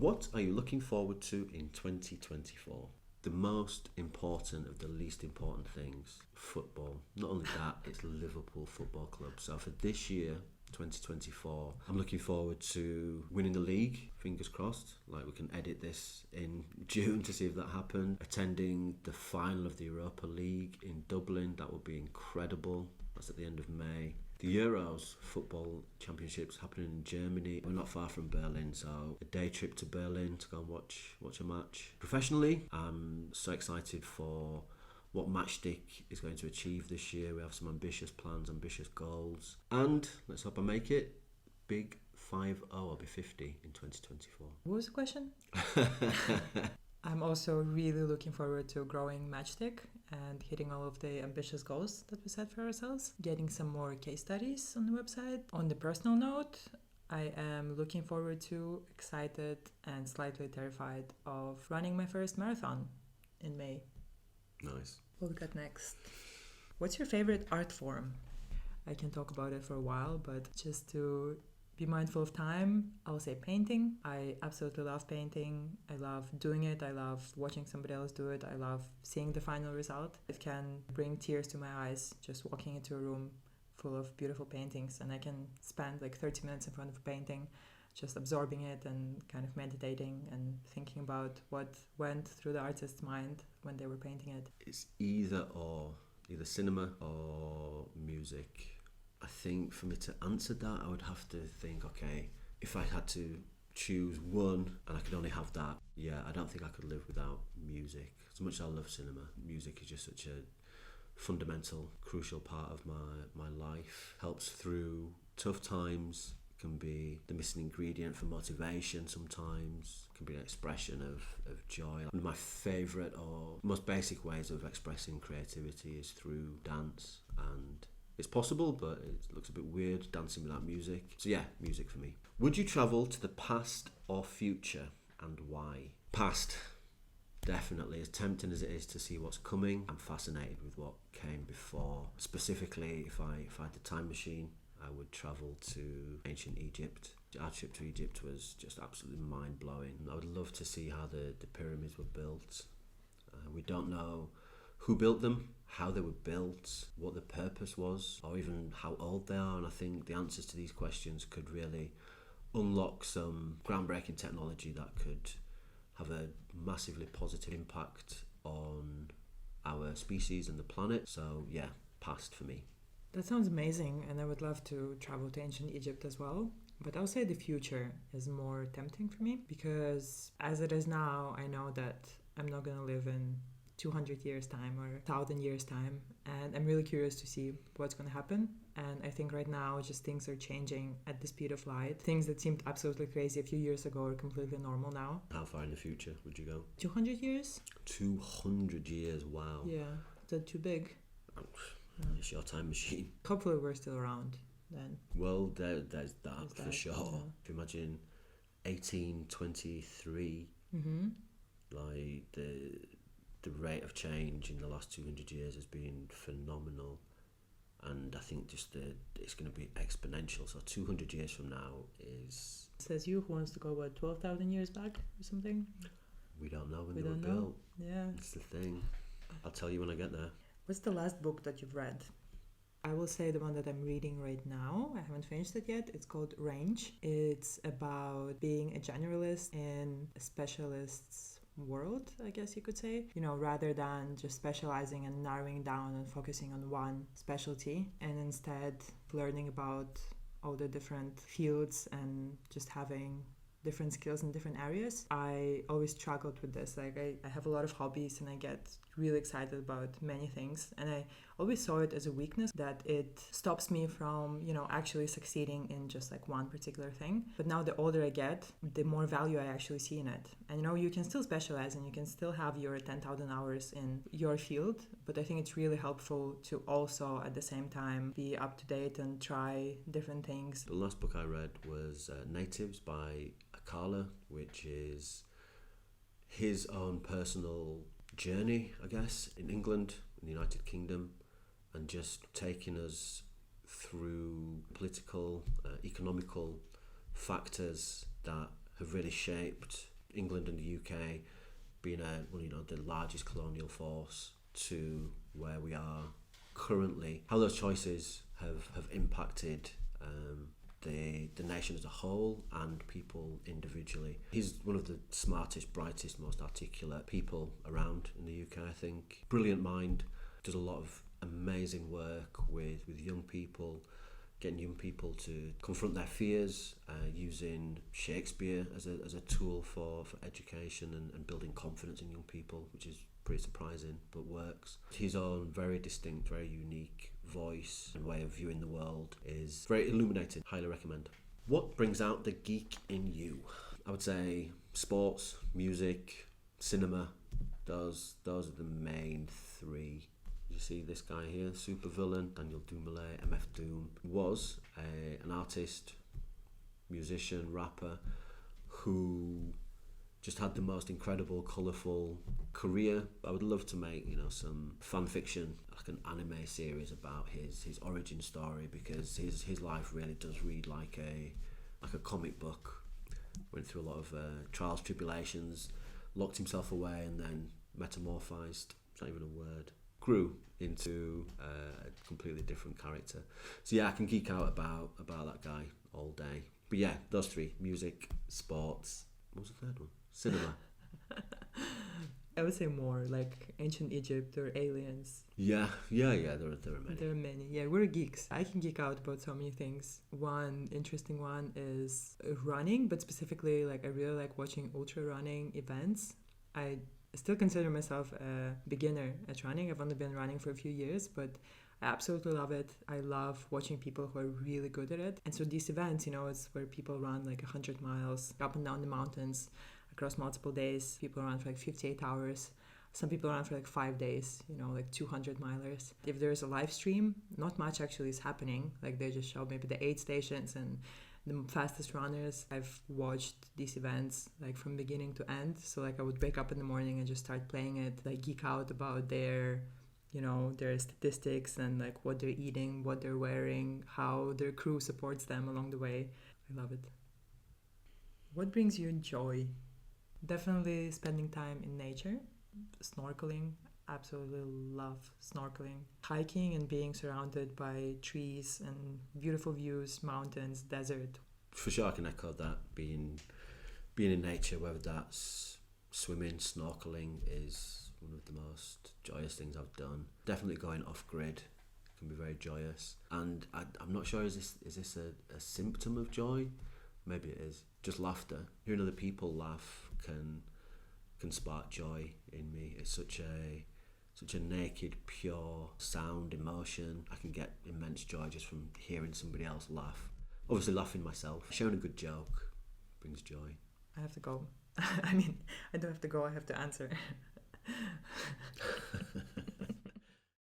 What are you looking forward to in 2024? The most important of the least important things, football. Not only that, it's Liverpool Football Club. So for this year, 2024, I'm looking forward to winning the league, fingers crossed. Like, we can edit this in June to see if that happened. Attending the final of the Europa League in Dublin, that would be incredible. That's at the end of May. The Euros football championships happening in Germany. We're not far from Berlin, so a day trip to Berlin to go and watch a match. Professionally, I'm so excited for what Matchstick is going to achieve this year. We have some ambitious plans, ambitious goals. And let's hope I make it. Big 5-0, I'll be 50 in 2024. What was the question? I'm also really looking forward to growing Matchstick and hitting all of the ambitious goals that we set for ourselves. Getting some more case studies on the website. On the personal note, I am looking forward to, excited and slightly terrified of running my first marathon in May. Nice. What we got next? What's your favorite art form? I can talk about it for a while, but just to be mindful of time, I will say painting. I absolutely love painting. I love doing it. I love watching somebody else do it. I love seeing the final result. It can bring tears to my eyes just walking into a room full of beautiful paintings, and I can spend like 30 minutes in front of a painting just absorbing it and kind of meditating and thinking about what went through the artist's mind when they were painting it. It's either cinema or music. I think for me to answer that, I would have to think, okay, if I had to choose one and I could only have that, yeah, I don't think I could live without music. As much as I love cinema, music is just such a fundamental, crucial part of my life. Helps through tough times, can be the missing ingredient for motivation sometimes, can be an expression of joy. One of my favourite or most basic ways of expressing creativity is through dance, and it's possible, but it looks a bit weird dancing without music. So yeah, music for me. Would you travel to the past or future, and why? Past, definitely. As tempting as it is to see what's coming, I'm fascinated with what came before. Specifically, if I had the time machine, I would travel to ancient Egypt. Our trip to Egypt was just absolutely mind-blowing. I would love to see how the pyramids were built. We don't know who built them, how they were built, what the purpose was, or even how old they are. And I think the answers to these questions could really unlock some groundbreaking technology that could have a massively positive impact on our species and the planet. So yeah, past for me. That sounds amazing, and I would love to travel to ancient Egypt as well. But I'll say the future is more tempting for me, because as it is now, I know that I'm not going to live in 200 years time or 1,000 years time, and I'm really curious to see what's going to happen. And I think right now just things are changing at the speed of light. Things that seemed absolutely crazy a few years ago are completely normal now. How far in the future would you go? 200 years? 200 years, wow. Yeah, is that too big? It's your time machine. Hopefully we're still around then. Well, there's that for sure. Yeah. If you imagine 1823, like the rate of change in the last 200 years has been phenomenal, and I think just it's going to be exponential. So 200 years from now is... Says you, who wants to go, 12,000 years back or something? We don't know when they were built. Yeah. That's the thing. I'll tell you when I get there. What's the last book that you've read? I will say the one that I'm reading right now. I haven't finished it yet. It's called Range. It's about being a generalist in a specialist's world, I guess you could say. You know, rather than just specializing and narrowing down and focusing on one specialty, and instead learning about all the different fields and just having different skills in different areas. I always struggled with this. Like I have a lot of hobbies and I get really excited about many things, and I always saw it as a weakness, that it stops me from, actually succeeding in just like one particular thing. But now the older I get, the more value I actually see in it. And you can still specialize and you can still have your 10,000 hours in your field, but I think it's really helpful to also at the same time be up to date and try different things. The last book I read was Natives by Akala, which is his own personal journey, I guess, in England, in the United Kingdom, and just taking us through political, economical factors that have really shaped England and the UK, being the largest colonial force, to where we are currently. How those choices have impacted the nation as a whole and people individually. He's one of the smartest, brightest, most articulate people around in the UK, I think. Brilliant mind, does a lot of amazing work with young people, getting young people to confront their fears, using Shakespeare as a tool for education and building confidence in young people, which is pretty surprising, but works. His own very distinct, very unique voice and way of viewing the world is very illuminating. Highly recommend. What brings out the geek in you? I would say sports, music, cinema. Those are the main three. You see this guy here, supervillain, Daniel Dumoulin, MF Doom, was an artist, musician, rapper who just had the most incredible, colourful career. I would love to make, some fan fiction, like an anime series about his origin story, because his life really does read like a comic book. Went through a lot of trials, tribulations, locked himself away, and then metamorphosed. It's not even a word. Grew into a completely different character. So yeah, I can geek out about that guy all day. But yeah, those three: music, sports. What was the third one? Cinema. I would say more like ancient Egypt or aliens. Yeah. There are many. There are many. Yeah, we're geeks. I can geek out about so many things. One interesting one is running, but specifically, like, I really like watching ultra running events. I still consider myself a beginner at running. I've only been running for a few years, but I absolutely love it. I love watching people who are really good at it. And so these events, it's where people run like 100 miles up and down the mountains across multiple days. People run for like 58 hours. Some people run for like 5 days, like 200 milers. If there's a live stream, not much actually is happening. Like, they just show maybe the 8 stations and the fastest runners. I've watched these events like from beginning to end. So like, I would wake up in the morning and just start playing it, like geek out about their statistics and like what they're eating, what they're wearing, how their crew supports them along the way. I love it. What brings you joy? Definitely spending time in nature, snorkeling. Absolutely love snorkeling. Hiking and being surrounded by trees and beautiful views, mountains, desert. For sure, I can echo that. Being in nature, whether that's swimming, snorkeling, is one of the most joyous things I've done. Definitely going off grid can be very joyous. And I'm not sure, is this a symptom of joy? Maybe it is. Just laughter. Hearing other people laugh can spark joy in me. It's such a naked, pure sound, emotion. I can get immense joy just from hearing somebody else laugh. Obviously laughing myself. Sharing a good joke brings joy. I have to go. I mean, I don't have to go, I have to answer.